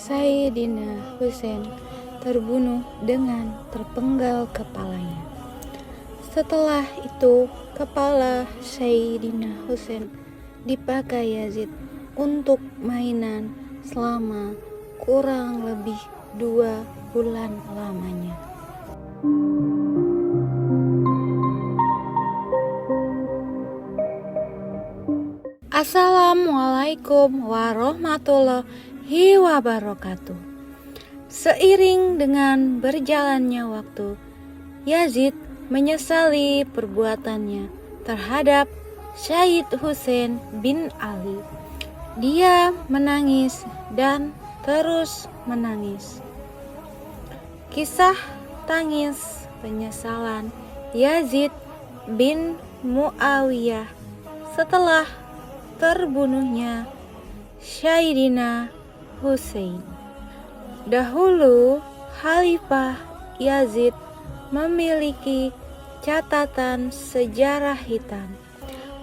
Sayyidina Husain terbunuh dengan terpenggal kepalanya. Setelah itu, kepala Sayyidina Husain dipakai Yazid untuk mainan selama kurang lebih 2 bulan lamanya. Assalamualaikum warahmatullahi wabarakatuh. Seiring dengan berjalannya waktu, Yazid menyesali perbuatannya terhadap Syahid Husain bin Ali. Dia menangis dan terus menangis. Kisah tangis penyesalan Yazid bin Muawiyah setelah terbunuhnya Sayyidina Husain. Dahulu Khalifah Yazid memiliki catatan sejarah hitam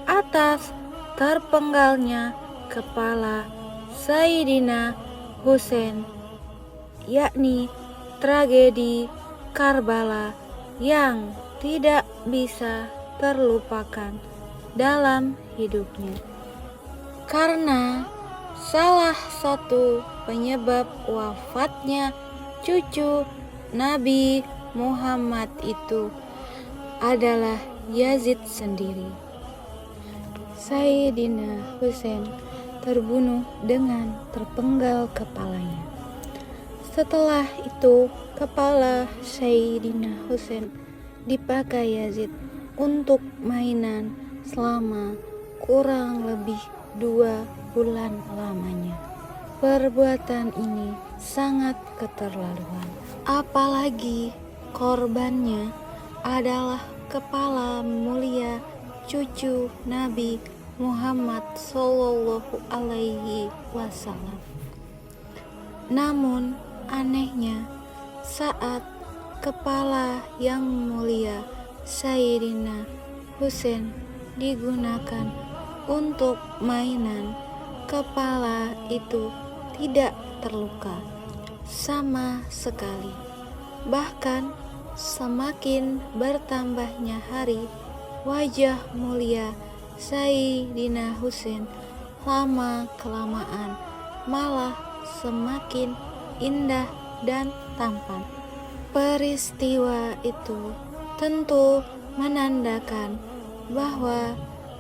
atas terpenggalnya kepala Sayyidina Husain, yakni tragedi Karbala yang tidak bisa terlupakan dalam hidupnya. Karena salah satu penyebab wafatnya cucu Nabi Muhammad itu adalah Yazid sendiri. Sayyidina Husain terbunuh dengan terpenggal kepalanya. Setelah itu, kepala Sayyidina Husain dipakai Yazid untuk mainan selama kurang lebih 2 bulan lamanya. Perbuatan ini sangat keterlaluan. Apalagi korbannya adalah kepala mulia cucu Nabi Muhammad Sallallahu Alaihi Wasallam. Namun anehnya, saat kepala yang mulia Sayyidina Husain digunakan untuk mainan, kepala itu tidak terluka sama sekali. Bahkan semakin bertambahnya hari, wajah mulia Sayyidina Husain lama-kelamaan malah semakin indah dan tampan. Peristiwa itu tentu menandakan bahwa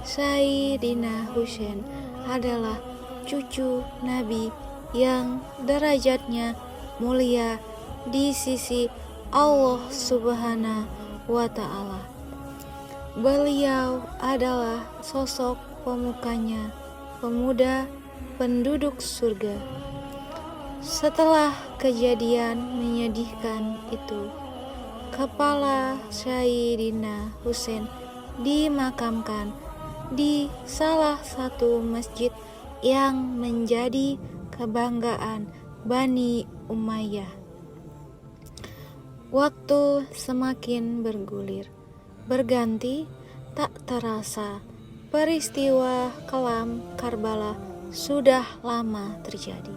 Sayyidina Husain adalah cucu Nabi yang derajatnya mulia di sisi Allah Subhanahu wa Ta'ala. Beliau adalah sosok pemukanya, pemuda penduduk surga. Setelah kejadian menyedihkan itu, kepala Sayyidina Husain dimakamkan di salah satu masjid yang menjadi kebanggaan Bani Umayyah. Waktu semakin bergulir, berganti, tak terasa peristiwa kelam Karbala sudah lama terjadi.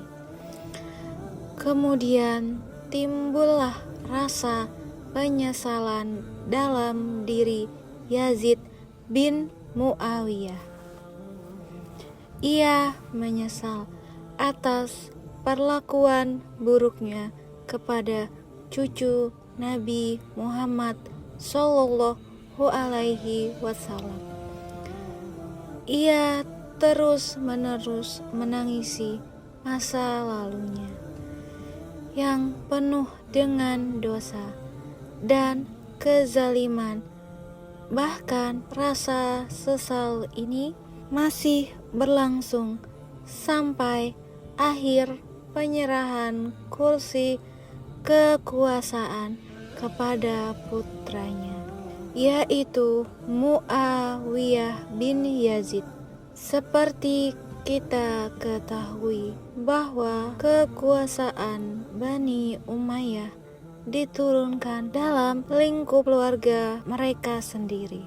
Kemudian timbullah rasa penyesalan dalam diri Yazid bin Muawiyah. Ia menyesal atas perlakuan buruknya kepada cucu Nabi Muhammad Sallallahu Alaihi Wasallam. Ia terus-menerus menangisi masa lalunya yang penuh dengan dosa dan kezaliman. Bahkan rasa sesal ini masih berlangsung sampai akhir penyerahan kursi kekuasaan kepada putranya, yaitu Muawiyah bin Yazid. Seperti kita ketahui bahwa kekuasaan Bani Umayyah diturunkan dalam lingkup keluarga mereka sendiri.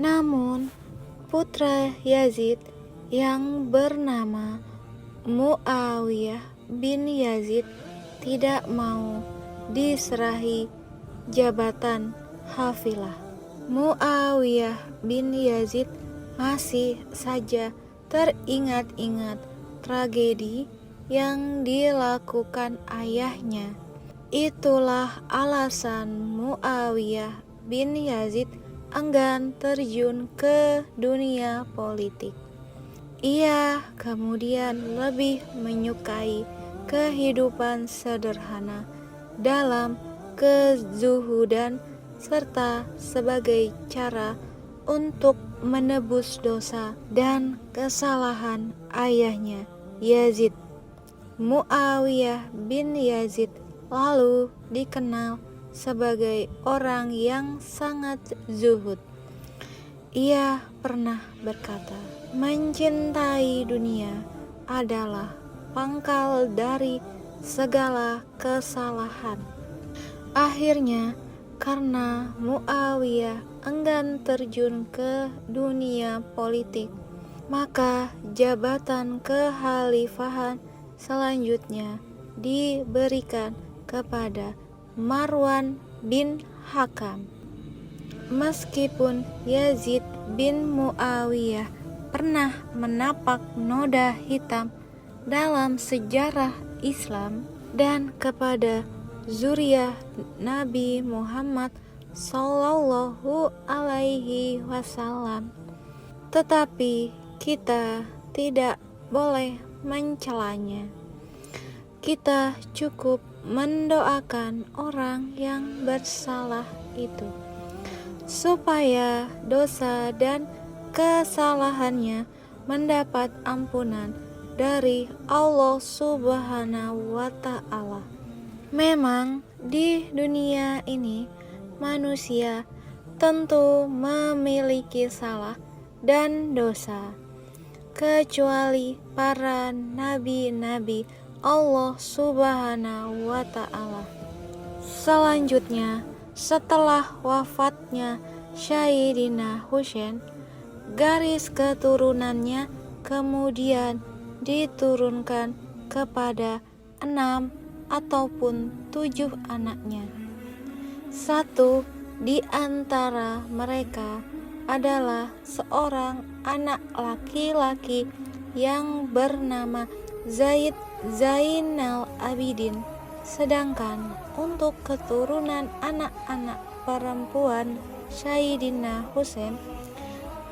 Namun, putra Yazid yang bernama Muawiyah bin Yazid tidak mau diserahi jabatan Hafilah. Muawiyah bin Yazid masih saja teringat-ingat tragedi yang dilakukan ayahnya. Itulah alasan Muawiyah bin Yazid enggan terjun ke dunia politik. Ia kemudian lebih menyukai kehidupan sederhana dalam kezuhudan serta sebagai cara untuk menebus dosa dan kesalahan ayahnya Yazid. Muawiyah bin Yazid lalu dikenal sebagai orang yang sangat zuhud. Ia pernah berkata, "Mencintai dunia adalah pangkal dari segala kesalahan." Akhirnya, karena Muawiyah enggan terjun ke dunia politik, maka jabatan kekhalifahan selanjutnya diberikan kepada Marwan bin Hakam. Meskipun Yazid bin Muawiyah pernah menapak noda hitam dalam sejarah Islam dan kepada zuriyah Nabi Muhammad Sallallahu Alaihi Wasallam, tetapi kita tidak boleh mencelanya. Kita cukup mendoakan orang yang bersalah itu, supaya dosa dan kesalahannya mendapat ampunan dari Allah Subhanahu wa Ta'ala. Memang di dunia ini manusia tentu memiliki salah dan dosa, kecuali para nabi-nabi Allah Subhanahu wa Ta'ala. Selanjutnya, setelah wafatnya Sayyidina Husain, garis keturunannya kemudian diturunkan kepada 6 ataupun 7 anaknya. Satu di antara mereka adalah seorang anak laki-laki yang bernama Zaid Zainal Abidin. Sedangkan untuk keturunan anak-anak perempuan Sayyidina Husain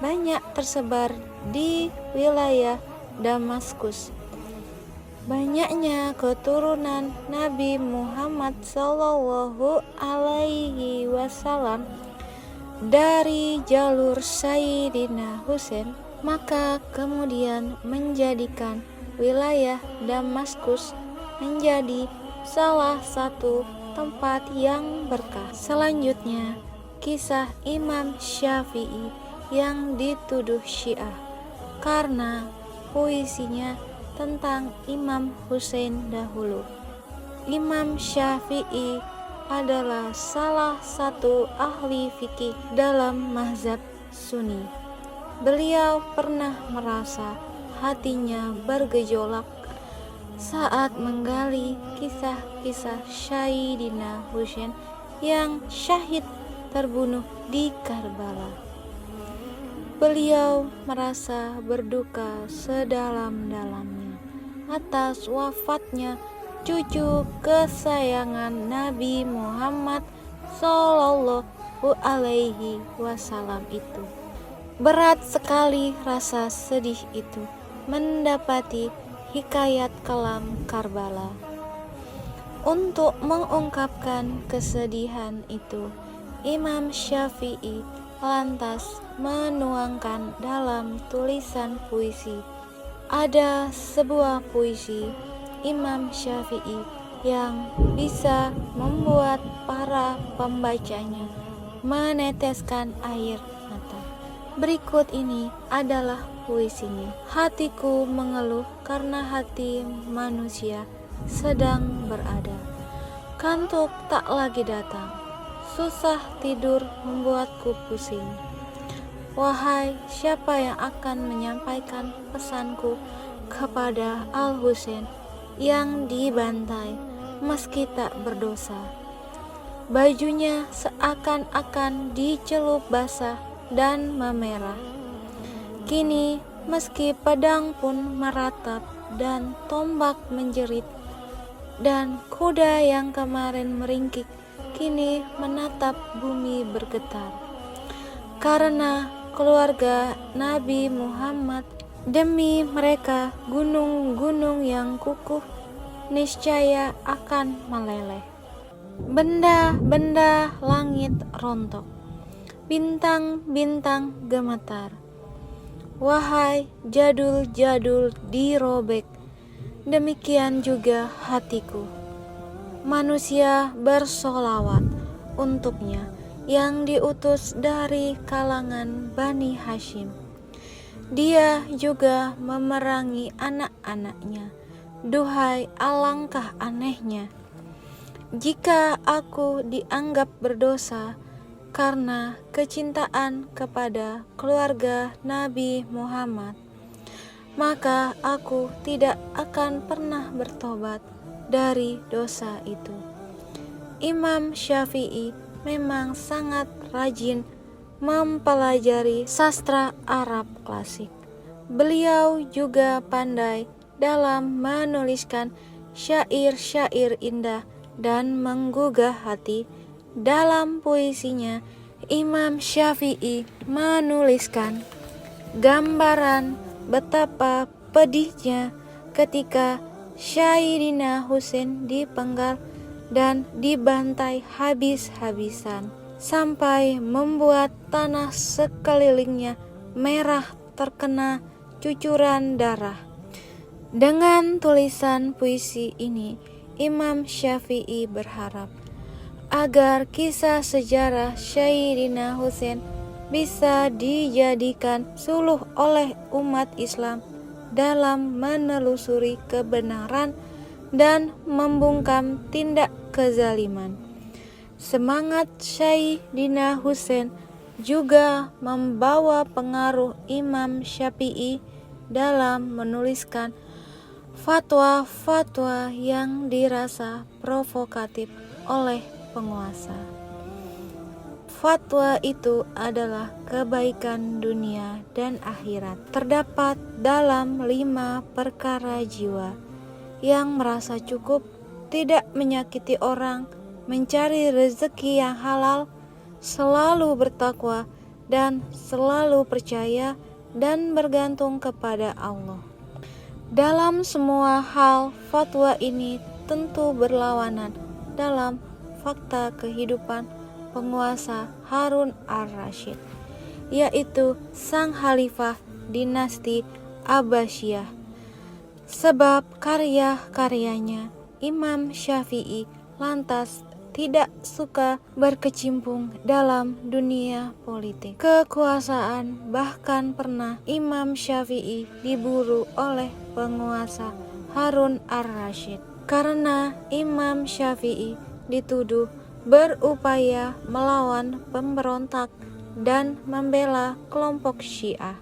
banyak tersebar di wilayah Damaskus. Banyaknya keturunan Nabi Muhammad Sallallahu Alaihi Wasallam dari jalur Sayyidina Husain, maka kemudian menjadikan wilayah Damaskus menjadi salah satu tempat yang berkah. Selanjutnya, kisah Imam Syafi'i yang dituduh Syiah karena puisinya tentang Imam Husain dahulu. Imam Syafi'i adalah salah satu ahli fikih dalam mazhab Sunni. Beliau pernah merasa hatinya bergejolak saat menggali kisah-kisah Sayyidina Husain yang syahid terbunuh di Karbala. Beliau merasa berduka sedalam-dalamnya atas wafatnya cucu kesayangan Nabi Muhammad Sallallahu Alaihi Wasallam itu. Berat sekali rasa sedih itu mendapati hikayat kelam Karbala. Untuk mengungkapkan kesedihan itu, Imam Syafi'i lantas menuangkan dalam tulisan puisi. Ada sebuah puisi Imam Syafi'i yang bisa membuat para pembacanya meneteskan air mata. Berikut ini adalah puisinya. Hatiku mengeluh karena hati manusia sedang berada. Kantuk tak lagi datang. Susah tidur membuatku pusing. Wahai siapa yang akan menyampaikan pesanku kepada Al-Husain yang dibantai meski tak berdosa. Bajunya seakan-akan dicelup basah dan memerah. Kini meski pedang pun meratap dan tombak menjerit, dan kuda yang kemarin meringkik kini menatap bumi bergetar. Karena keluarga Nabi Muhammad, demi mereka gunung-gunung yang kukuh niscaya akan meleleh. Benda-benda langit rontok, bintang-bintang gemetar. Wahai jadul-jadul dirobek, demikian juga hatiku. Manusia bersolawat untuknya yang diutus dari kalangan Bani Hashim. Dia juga memerangi anak-anaknya. Duhai alangkah anehnya jika aku dianggap berdosa karena kecintaan kepada keluarga Nabi Muhammad, maka aku tidak akan pernah bertobat dari dosa itu. Imam Syafi'i memang sangat rajin mempelajari sastra Arab klasik. Beliau juga pandai dalam menuliskan syair-syair indah dan menggugah hati. Dalam puisinya, Imam Syafi'i menuliskan gambaran betapa pedihnya ketika Sayyidina Husain dipenggal dan dibantai habis-habisan sampai membuat tanah sekelilingnya merah terkena cucuran darah. Dengan tulisan puisi ini, Imam Syafi'i berharap agar kisah sejarah Sayyidina Husain bisa dijadikan suluh oleh umat Islam dalam menelusuri kebenaran dan membungkam tindak kezaliman. Semangat Sayyidina Husain juga membawa pengaruh Imam Syafi'i dalam menuliskan fatwa-fatwa yang dirasa provokatif oleh penguasa. Fatwa itu adalah kebaikan dunia dan akhirat. Terdapat dalam 5 perkara jiwa yang merasa cukup, tidak menyakiti orang, mencari rezeki yang halal, selalu bertakwa, dan selalu percaya dan bergantung kepada Allah. Dalam semua hal, fatwa ini tentu berlawanan dalam fakta kehidupan penguasa Harun ar-Rasyid, yaitu sang khalifah dinasti Abbasiyah. Sebab karya-karyanya, Imam Syafi'i lantas tidak suka berkecimpung dalam dunia politik. Kekuasaan bahkan pernah Imam Syafi'i diburu oleh penguasa Harun ar-Rasyid karena Imam Syafi'i dituduh berupaya melawan pemberontak dan membela kelompok Syiah.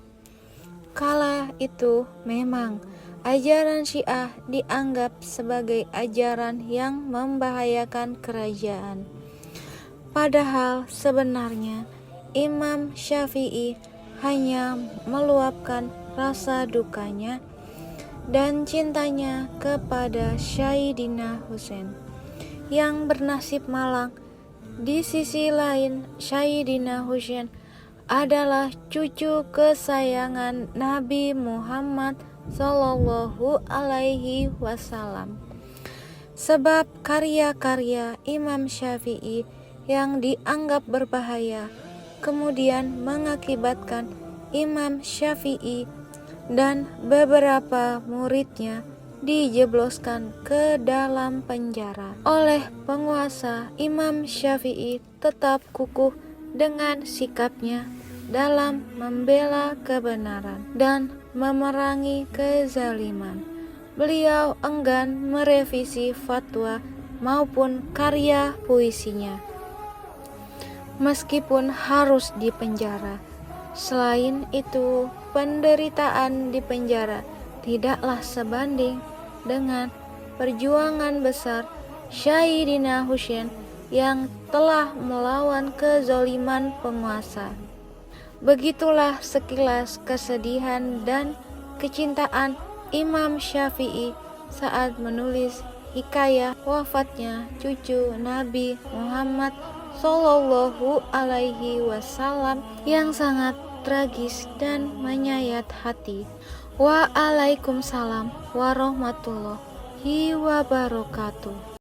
Kala itu memang ajaran Syiah dianggap sebagai ajaran yang membahayakan kerajaan. Padahal sebenarnya Imam Syafi'i hanya meluapkan rasa dukanya dan cintanya kepada Sayyidina Husain yang bernasib malang. Di sisi lain, Sayyidina Husain adalah cucu kesayangan Nabi Muhammad Sallallahu Alaihi Wasallam. Sebab karya-karya Imam Syafi'i yang dianggap berbahaya kemudian mengakibatkan Imam Syafi'i dan beberapa muridnya dijebloskan ke dalam penjara oleh penguasa. Imam Syafi'i tetap kukuh dengan sikapnya dalam membela kebenaran dan memerangi kezaliman. Beliau enggan merevisi fatwa maupun karya puisinya, meskipun harus dipenjara. Selain itu, penderitaan di penjara tidaklah sebanding dengan perjuangan besar Syahidina Husain yang telah melawan kezaliman penguasa. Begitulah sekilas kesedihan dan kecintaan Imam Syafi'i saat menulis hikayah wafatnya cucu Nabi Muhammad Sallallahu Alaihi Wasallam yang sangat tragis dan menyayat hati. Waalaikumsalam warahmatullahi wabarakatuh.